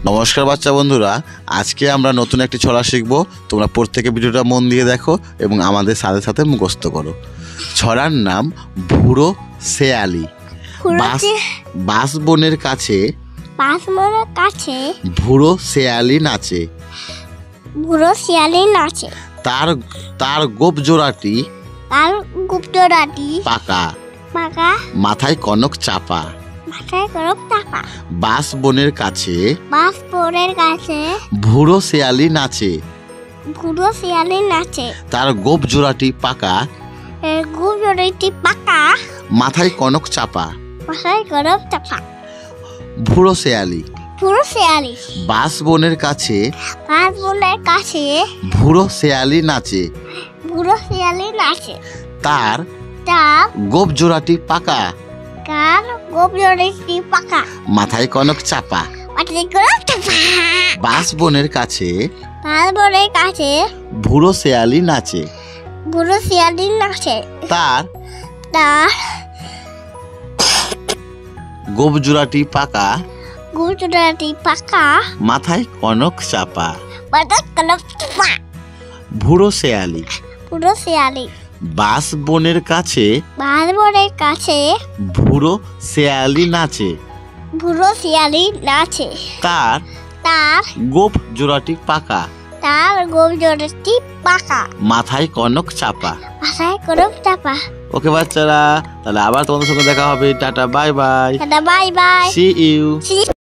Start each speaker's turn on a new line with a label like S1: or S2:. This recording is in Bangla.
S1: নমস্কার বাচ্চা বন্ধুরা, আজকে আমরা নতুন একটি ছড়া শিখব। তোমরা প্রত্যেকে ভিডিওটা মন দিয়ে দেখো এবং আমাদের সাথে সাথে মুখস্থ করো। ছড়ার নাম বুড়ো শেয়ালি। বাঁশ বনের কাছে বুড়ো শেয়ালি নাচে। তার গোপ জোড়াটি পাকা, মাথায় কনক চাপা। বাঁশ বনের কাছে বুড়ো শেয়ালি নাচে। তার গোপ জোড়াটি পাকা, মাথায় কনক চাপা। বুড়ো শেয়ালি বাঁশ বনের কাছে বুড়ো শেয়ালি নাচে। তার গোপ জোড়াটি পাকা, মাথায় কনক চাপা। বাঁশ বনের কাছে বুড়ো শেয়ালি নাচে। তার গোপ জোড়াটি পাকা, মাথায় কনক চাপা। বুড়ো শেয়ালি বাঁশ বনের কাছে বুড়ো শেয়ালি নাচে। তার গোপ জোড়াটি পাকা, মাথায় কনক চাপা। ওকে বাচ্চারা, তাহলে আবার তোমাদের সঙ্গে দেখা হবে। টাটা, বাই বাই, সি ইউ।